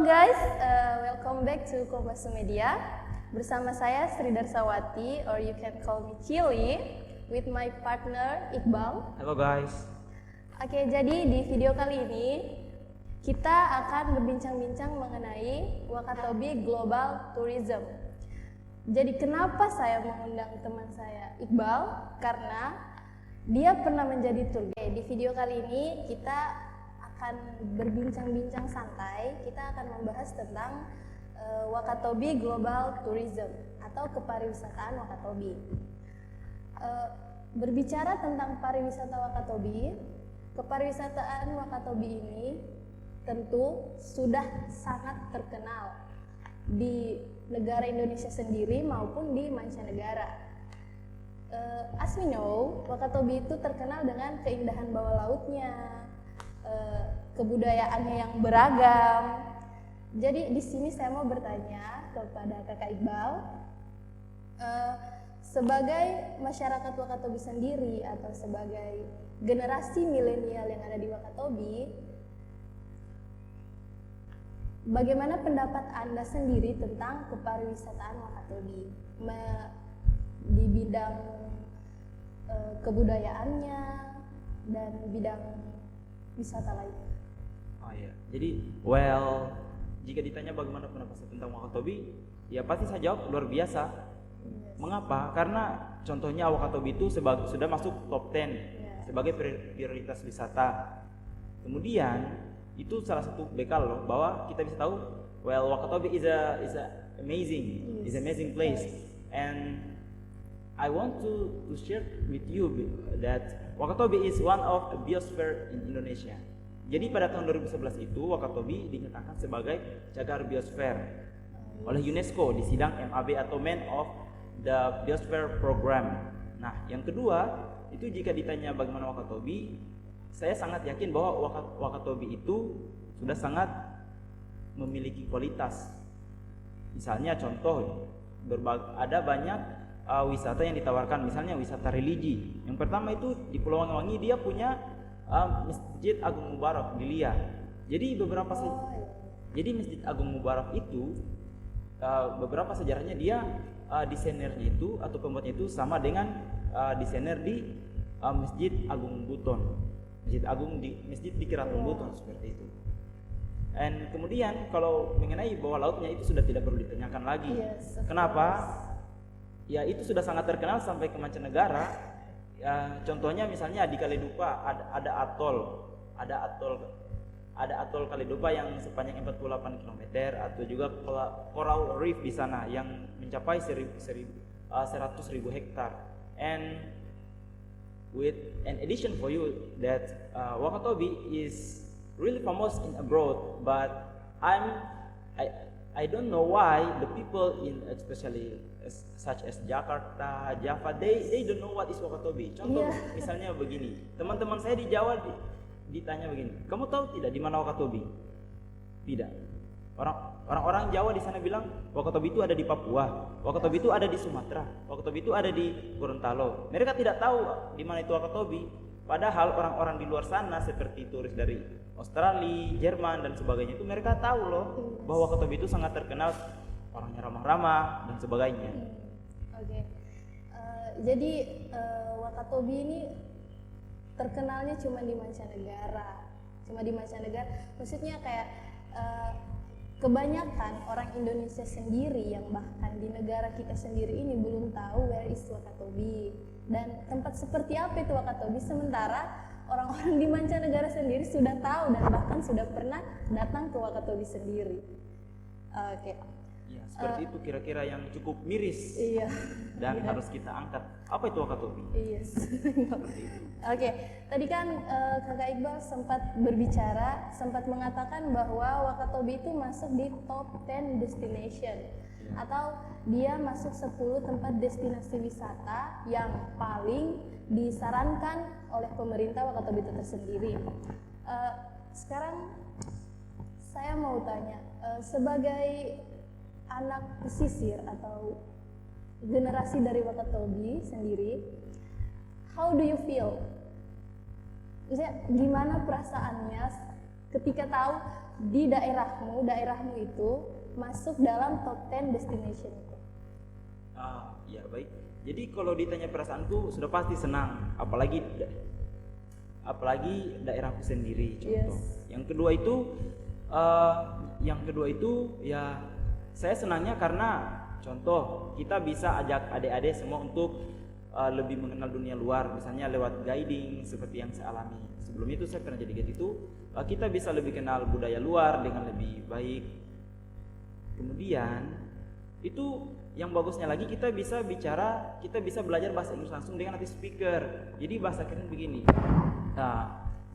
Halo guys, welcome back to Kompas Media. Bersama saya Sri Darsawati, or you can call me Chili, with my partner Iqbal. Halo guys. Oke, jadi di video kali ini kita akan berbincang-bincang mengenai Wakatobi Global Tourism. Jadi kenapa saya mengundang teman saya Iqbal? Karena dia pernah menjadi tour guide. Di video kali ini kita akan berbincang-bincang santai. Kita akan membahas tentang Wakatobi Global Tourism atau kepariwisataan Wakatobi. Berbicara tentang pariwisata Wakatobi, kepariwisataan Wakatobi ini tentu sudah sangat terkenal di negara Indonesia sendiri maupun di mancanegara. As we know, Wakatobi itu terkenal dengan keindahan bawah lautnya, kebudayaannya yang beragam. Jadi di sini saya mau bertanya kepada Kakak Iqbal, sebagai masyarakat Wakatobi sendiri atau sebagai generasi milenial yang ada di Wakatobi, bagaimana pendapat Anda sendiri tentang kepariwisataan Wakatobi di bidang kebudayaannya dan bidang wisata lainnya? Oh iya. Jadi, jika ditanya bagaimana pendapat saya tentang Wakatobi, ya pasti saya jawab luar biasa. Yes. Mengapa? Karena contohnya Wakatobi itu sudah masuk top 10 sebagai prioritas wisata. Kemudian itu salah satu bekal loh bahwa kita bisa tahu Wakatobi is a amazing place, and I want to share with you that Wakatobi is one of a biosphere in Indonesia. Jadi pada tahun 2011 itu Wakatobi dinyatakan sebagai cagar biosfer oleh UNESCO di sidang MAB atau Man of the Biosphere Program. Nah, yang kedua itu jika ditanya bagaimana Wakatobi, saya sangat yakin bahwa Wakatobi itu sudah sangat memiliki kualitas. Misalnya contoh, ada banyak wisata yang ditawarkan, misalnya wisata religi. Yang pertama itu di Pulau Wangi-Wangi dia punya Masjid Agung Mubarak di Lia. Jadi Masjid Agung Mubarak itu beberapa sejarahnya dia desainernya itu atau pembuatnya itu sama dengan desainer di Masjid Agung Buton. Masjid di Keraton Buton seperti itu. Dan kemudian kalau mengenai bawah lautnya itu sudah tidak perlu ditanyakan lagi. Yes, kenapa? Ya itu sudah sangat terkenal sampai ke mancanegara. Ya, contohnya misalnya di Kaledupa ada atol Kaledupa yang sepanjang 48 km atau juga coral reef di sana yang mencapai 100.000 hektar. And with an addition for you that Wakatobi is really famous in abroad, but I don't know why the people in especially such as Jakarta, Java, they don't know what is Wakatobi. Contoh misalnya begini, teman-teman saya di Jawa ditanya begini, kamu tahu tidak di mana Wakatobi? Tidak. Orang-orang Jawa di sana bilang Wakatobi itu ada di Papua, Wakatobi itu ada di Sumatera, Wakatobi itu ada di Gorontalo. Mereka tidak tahu di mana itu Wakatobi. Padahal orang-orang di luar sana seperti turis dari Australia, Jerman dan sebagainya itu mereka tahu loh bahwa Wakatobi itu sangat terkenal, orangnya ramah-ramah dan sebagainya. Oke. Jadi Wakatobi ini terkenalnya cuma di mancanegara. Maksudnya kayak kebanyakan orang Indonesia sendiri yang bahkan di negara kita sendiri ini belum tahu where is Wakatobi dan tempat seperti apa itu Wakatobi, sementara orang-orang di mancanegara sendiri sudah tahu dan bahkan sudah pernah datang ke Wakatobi sendiri. Oke. Ya, seperti itu kira-kira yang cukup miris. Iya. Dan harus kita angkat. Apa itu Wakatobi? Yes. Oke, tadi kan Kakak Iqbal sempat mengatakan bahwa Wakatobi itu masuk di top 10 destination, atau dia masuk 10 tempat destinasi wisata yang paling disarankan oleh pemerintah Wakatobi itu tersendiri. Sekarang saya mau tanya, sebagai anak pesisir atau generasi dari Wakatobi sendiri, how do you feel? Maksudnya gimana perasaannya ketika tahu di daerahmu itu masuk dalam top 10 destination itu? Ya baik. Jadi kalau ditanya perasaanku sudah pasti senang, apalagi daerahku sendiri contoh. Yes. Yang kedua itu ya saya senangnya karena contoh kita bisa ajak adik-adik semua untuk lebih mengenal dunia luar, misalnya lewat guiding seperti yang saya alami. Sebelum itu saya pernah jadi guide itu, kita bisa lebih kenal budaya luar dengan lebih baik. Kemudian itu yang bagusnya lagi kita bisa belajar bahasa Inggris langsung dengan native speaker. Jadi bahasa keren begini.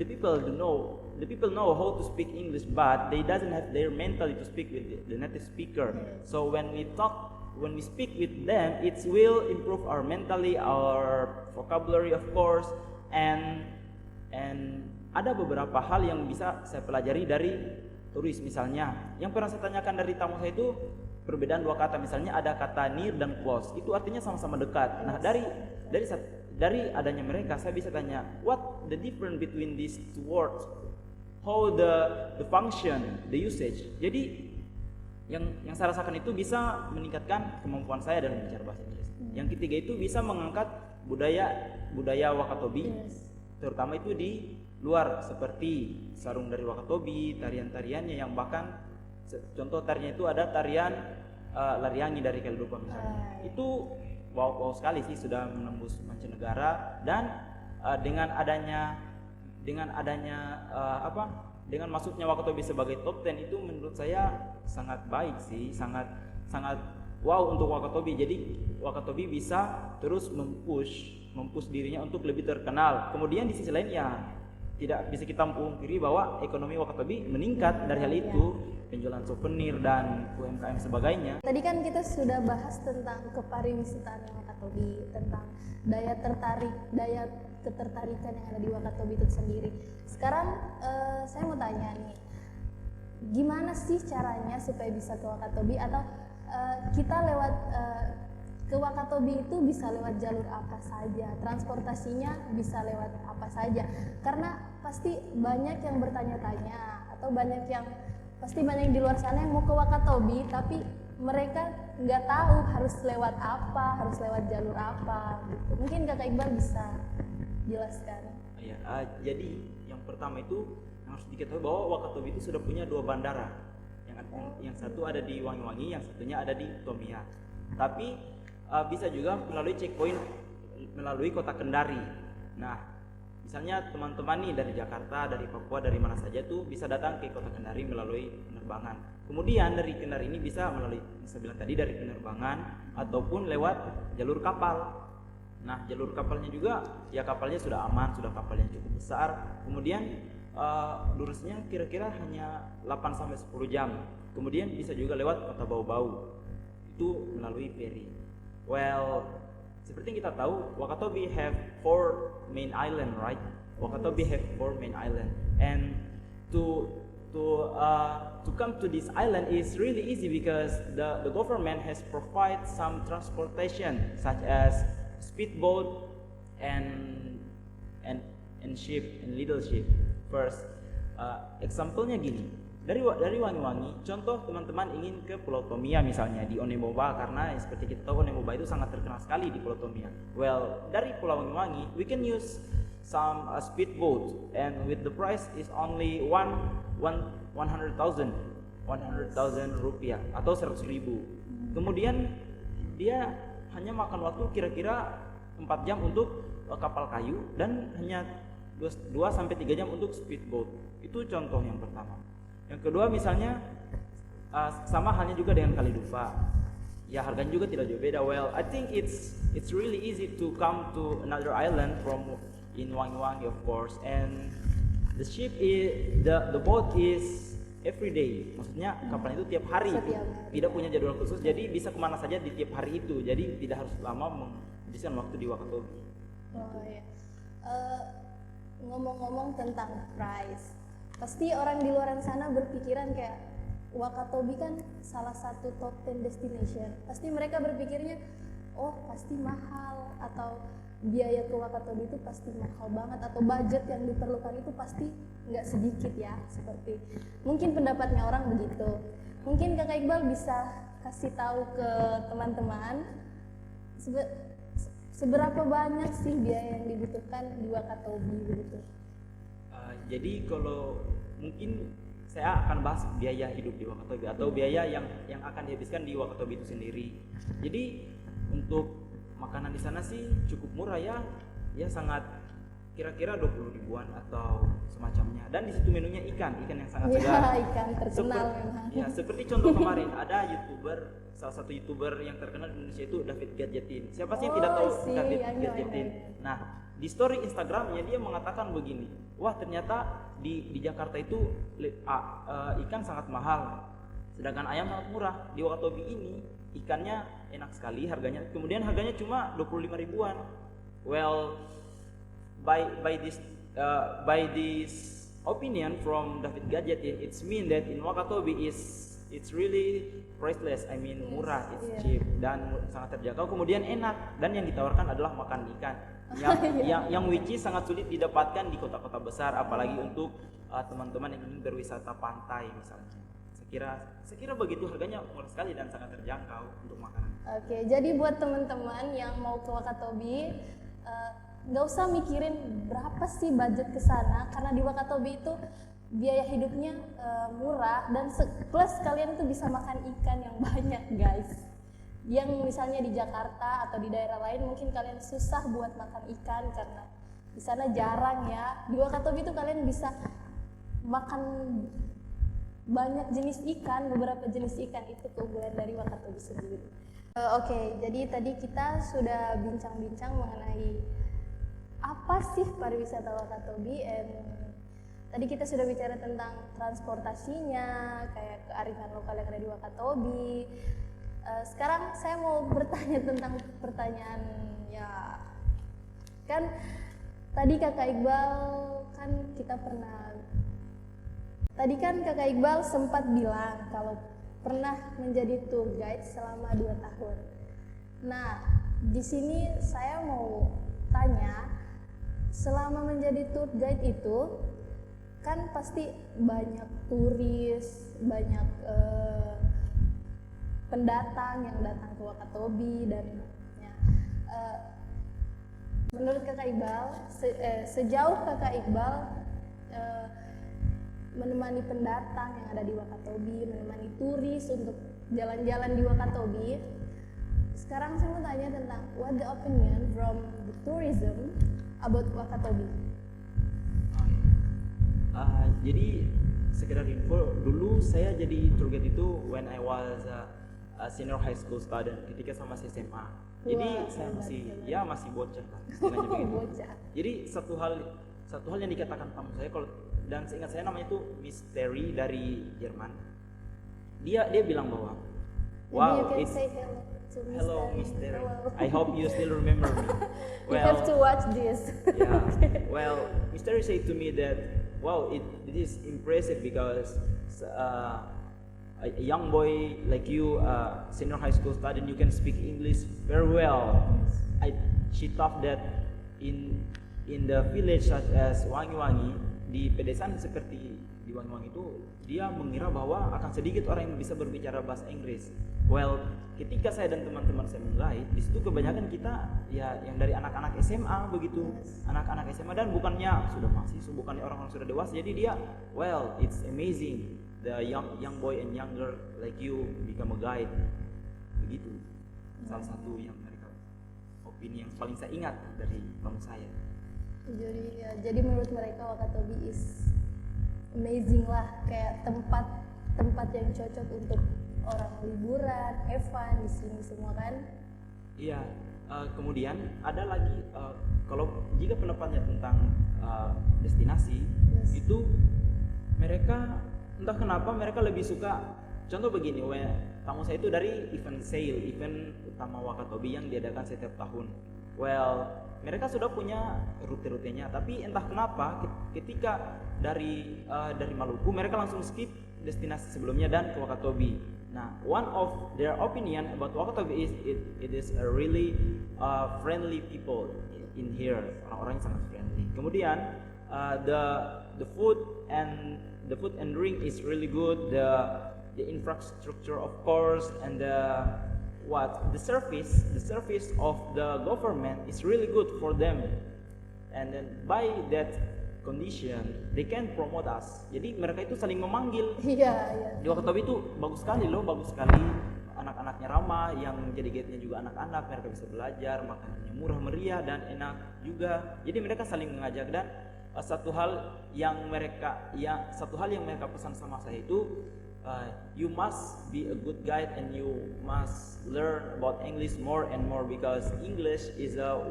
The people know how to speak English, but they doesn't have their mentally to speak with the native speaker. So when we speak with them, it will improve our mentally, our vocabulary of course, and ada beberapa hal yang bisa saya pelajari dari turis. Misalnya yang pernah saya tanyakan dari tamu saya itu perbedaan dua kata, misalnya ada kata near dan close, itu artinya sama-sama dekat. Nah dari adanya mereka saya bisa tanya what the difference between these two words, how the function, the usage. Jadi yang saya rasakan itu bisa meningkatkan kemampuan saya dalam bicara bahasa Inggris. Yang ketiga itu bisa mengangkat budaya Wakatobi, terutama itu di luar, seperti sarung dari Wakatobi, tarian-tariannya yang bahkan contoh tariannya itu ada tarian Lariangi dari Kalidupa misalnya. Itu wow sekali sih, sudah menembus mancanegara. Dan dengan masuknya Wakatobi sebagai top 10 itu menurut saya sangat baik sih, sangat wow untuk Wakatobi. Jadi Wakatobi bisa terus mempush dirinya untuk lebih terkenal. Kemudian di sisi lain ya tidak bisa kita pungkiri bahwa ekonomi Wakatobi meningkat dari hal itu, penjualan souvenir dan UMKM sebagainya. Tadi kan kita sudah bahas tentang kepariwisataan Wakatobi, tentang daya ketertarikan yang ada di Wakatobi itu sendiri. Sekarang saya mau tanya nih, gimana sih caranya supaya bisa ke Wakatobi, atau kita lewat ke Wakatobi itu bisa lewat jalur apa saja, transportasinya bisa lewat apa saja? Karena pasti banyak yang bertanya-tanya, atau banyak yang di luar sana yang mau ke Wakatobi tapi mereka nggak tahu harus lewat apa, harus lewat jalur apa gitu. Mungkin Kakak Iqbal bisa jelaskan. Ya, jadi yang pertama itu yang harus diketahui bahwa Wakatobi itu sudah punya 2 bandara. Yang satu ada di Wangi-Wangi, yang satunya ada di Tomia. Tapi bisa juga melalui checkpoint melalui kota Kendari. Nah, misalnya teman-teman nih dari Jakarta, dari Papua, dari mana saja tuh bisa datang ke kota Kendari melalui penerbangan. Kemudian dari Kendari ini bisa melalui, saya bilang tadi, dari penerbangan ataupun lewat jalur kapal. Nah, jalur kapalnya juga ya kapalnya sudah aman, sudah kapalnya cukup besar. Kemudian durasinya kira-kira hanya 8 sampai 10 jam. Kemudian bisa juga lewat kota Bau-Bau. Itu melalui ferry. Well, seperti yang kita tahu, Wakatobi have 4 main island, right? Wakatobi have 4 main island, and to come to this island is really easy because the government has provide some transportation such as speedboat and ship and little ship. First, example-nya gini. Dari Wangi-Wangi, contoh teman-teman ingin ke Pulau Tomia misalnya di Oneboba, karena seperti kita tahu Oneboba itu sangat terkenal sekali di Pulau Tomia. Well, dari Pulau Wangi-Wangi, we can use some speedboat, and with the price is only 100,000 rupiah atau 100.000. Kemudian dia hanya makan waktu kira-kira 4 jam untuk kapal kayu dan hanya 2 sampai 3 jam untuk speedboat. Itu contoh yang pertama. Yang kedua misalnya sama halnya juga dengan Kalidupa. Ya harganya juga tidak jauh beda. Well, I think it's really easy to come to another island from in Wangi-Wangi of course, and the boat is every day. Maksudnya kapal itu tiap hari, tidak punya jadwal khusus, jadi bisa kemana saja di tiap hari itu. Jadi tidak harus lama menghabiskan waktu di Wakatobi. Oh ya. Ngomong-ngomong tentang price, pasti orang di luar sana berpikiran kayak Wakatobi kan salah satu top 10 destination. Pasti mereka berpikirnya, oh pasti mahal, atau biaya ke Wakatobi itu pasti mahal banget, atau budget yang diperlukan itu pasti nggak sedikit ya, seperti mungkin pendapatnya orang begitu. Mungkin Kakak Iqbal bisa kasih tahu ke teman-teman seberapa banyak sih biaya yang dibutuhkan di Wakatobi begitu. Jadi kalau mungkin saya akan bahas biaya hidup di Wakatobi atau biaya yang akan dihabiskan di Wakatobi itu sendiri. Jadi untuk makanan di sana sih cukup murah ya sangat kira-kira 20 ribuan atau semacamnya. Dan di situ menunya ikan yang sangat segar. Ya, ikan terkenal memang. Ya, seperti contoh kemarin ada salah satu YouTuber yang terkenal di Indonesia itu David Gadgetin. Siapa sih yang tidak tahu David Gadgetin? Nah, di story Instagramnya dia mengatakan begini, wah ternyata di Jakarta itu ikan sangat mahal, sedangkan ayam sangat murah. Di Wakatobi ini ikannya enak sekali harganya, kemudian harganya cuma 25 ribuan. Well, by this opinion from David Gadgetin, it's mean that in Wakatobi it's really priceless. I mean murah, it's cheap dan sangat terjangkau, kemudian enak, dan yang ditawarkan adalah makan ikan yang which is sangat sulit didapatkan di kota-kota besar, apalagi untuk teman-teman yang ingin berwisata pantai misalnya. Sekira begitu, harganya murah sekali dan sangat terjangkau untuk makanan. Oke, jadi buat teman-teman yang mau ke Wakatobi, nggak usah mikirin berapa sih budget ke sana, karena di Wakatobi itu biaya hidupnya murah, dan plus kalian itu bisa makan ikan yang banyak guys. Yang misalnya di Jakarta atau di daerah lain mungkin kalian susah buat makan ikan karena di sana jarang ya. Di Wakatobi itu kalian bisa makan banyak jenis ikan, beberapa jenis ikan, itu keunggulan dari Wakatobi sendiri. Oke, jadi tadi kita sudah bincang-bincang mengenai apa sih pariwisata Wakatobi, tadi kita sudah bicara tentang transportasinya, kayak kearifan lokal yang ada di Wakatobi. Sekarang saya mau bertanya tentang pertanyaan ya, kan tadi Kakak Iqbal sempat bilang kalau pernah menjadi tour guide selama 2 tahun. Nah, di sini saya mau tanya, selama menjadi tour guide itu kan pasti banyak turis, banyak pendatang yang datang ke Wakatobi, dan ya, menurut Kakak Iqbal, sejauh Kakak Iqbal menemani pendatang yang ada di Wakatobi, menemani turis untuk jalan-jalan di Wakatobi, sekarang saya mau tanya tentang what the opinion from the tourism about Wakatobi. Jadi sekedar info, dulu saya jadi tour guide itu when I was a senior high school student, ketika sama SMA. Jadi saya masih bocah lah, istilahnya begitu. Bocah. Jadi satu hal yang dikatakan tamu saya, kalau dan seingat saya namanya itu Miss Terry dari Jerman. Dia bilang bahwa wow, you can say hello to hello Miss Terry. Hello. I hope you still remember me. You have to watch this. Yeah. Well, Miss Terry said to me that wow, it is impressive because a young boy like you, senior high school student, you can speak English very well. She thought that in the village such as Wangi-Wangi, di pedesaan seperti di Wangi-Wangi itu, dia mengira bahwa akan sedikit orang yang bisa berbicara bahasa Inggris. Well, ketika saya dan teman-teman saya menggait, di situ kebanyakan kita ya yang dari anak-anak SMA begitu, anak-anak SMA, dan bukannya sudah mahasiswa, bukannya orang-orang sudah dewasa. Jadi dia, well, it's amazing the young boy and young girl like you become a guide, begitu. Salah satu yang mereka opini yang paling saya ingat dari tamu saya. Jadi menurut mereka Wakatobi is amazing lah, kayak tempat yang cocok untuk orang liburan, have fun di sini semua kan? Iya. Kemudian ada lagi kalau jika pendapatnya tentang destinasi, itu mereka entah kenapa mereka lebih suka, contoh begini, tamu saya itu dari event utama Wakatobi yang diadakan setiap tahun. Well, mereka sudah punya rute-rutenya, tapi entah kenapa ketika dari Maluku mereka langsung skip destinasi sebelumnya dan ke Wakatobi. Nah, one of their opinion about Wakatobi is it is a really friendly people. in here. Orang-orangnya sangat friendly. Kemudian the food and drink is really good. The infrastructure of course, and the service of the government is really good for them. And then by that condition they can promote us. Jadi mereka itu saling memanggil. Iya, iya. Di Wakatobi itu bagus sekali loh, bagus sekali. Anak-anaknya ramah, yang jadi guide-nya juga anak-anak, mereka bisa belajar, makanannya murah meriah dan enak juga. Jadi mereka saling mengajak. Dan satu hal yang mereka pesan sama saya itu, you must be a good guide and you must learn about English more and more, because English is the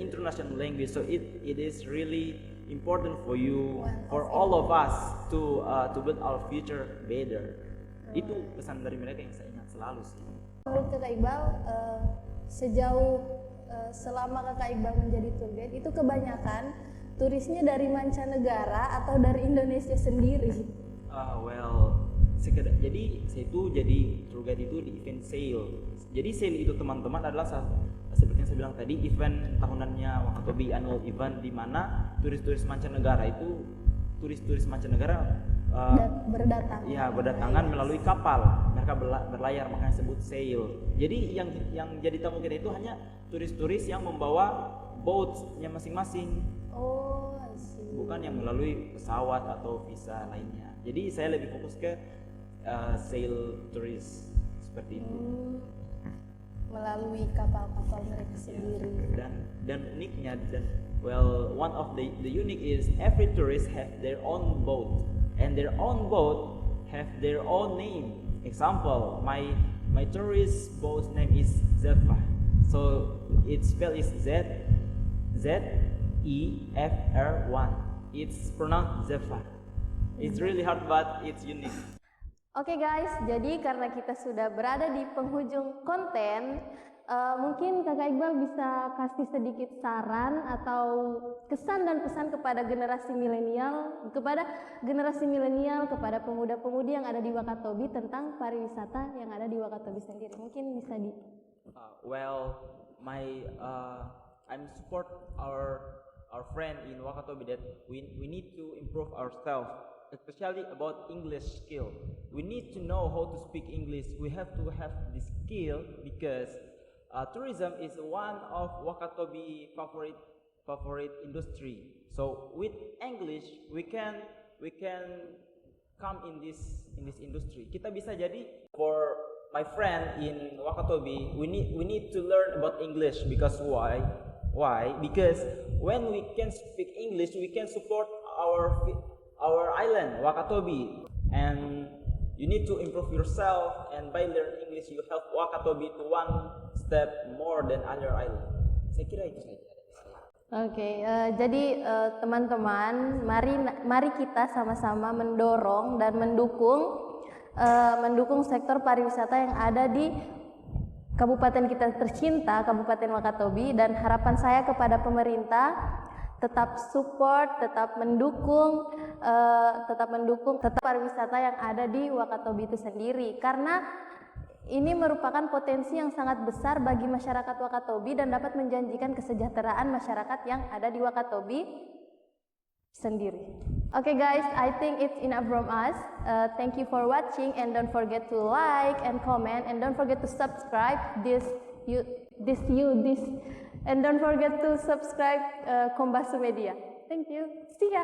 international language, so it is really important for you, for all of us to build our future better. Itu pesan dari mereka yang saya ingat selalu sih. Menurut Kakak Iqbal, sejauh selama Kakak Iqbal menjadi tour guide, itu kebanyakan turisnya dari mancanegara atau dari Indonesia sendiri? Jadi saya itu jadi tour guide itu di event Sail. Jadi Sail itu teman-teman adalah seperti yang saya bilang tadi, event tahunannya Wakatobi, annual event di mana turis-turis mancanegara berdatangan melalui kapal. Mereka berlayar, makanya disebut Sail. Jadi yang jadi tamu kita itu hanya turis-turis yang membawa boats-nya masing-masing. Oh, I see. Bukan yang melalui pesawat atau visa lainnya. Jadi saya lebih fokus ke sail turis seperti itu. Melalui kapal-kapal mereka sendiri. Dan uniknya, one of the unique is every tourist have their own boat, and their own boat have their own name. Example, my tourist boat's name is Zephyr. So its spell is ZEFR1. It's pronounced Zephyr. It's really hard, but it's unique. Oke guys, jadi karena kita sudah berada di penghujung konten, mungkin Kakak Iqbal bisa kasih sedikit saran atau kesan dan pesan kepada generasi milenial, kepada pemuda-pemudi yang ada di Wakatobi tentang pariwisata yang ada di Wakatobi sendiri. Mungkin bisa di. I'm support our friend in Wakatobi that we need to improve ourselves, especially about English skill. We need to know how to speak English. We have to have this skill because tourism is one of Wakatobi favorite industry. So with English we can come in this industry. Kita bisa jadi, for my friend in Wakatobi, we need to learn about English, because why? Because when we can speak English, we can support our island Wakatobi, and you need to improve yourself, and by learning English you help Wakatobi to one step more than other island. Saya kira itu saja. Oke, jadi teman-teman, mari kita sama-sama mendorong dan mendukung sektor pariwisata yang ada di kabupaten kita tercinta, Kabupaten Wakatobi. Dan harapan saya kepada pemerintah, tetap support, tetap mendukung pariwisata yang ada di Wakatobi itu sendiri, karena ini merupakan potensi yang sangat besar bagi masyarakat Wakatobi dan dapat menjanjikan kesejahteraan masyarakat yang ada di Wakatobi sendiri. Okay guys, I think it's enough from us. Thank you for watching, and don't forget to like and comment, and don't forget to subscribe and don't forget to subscribe Kombasu Media. Thank you. See ya.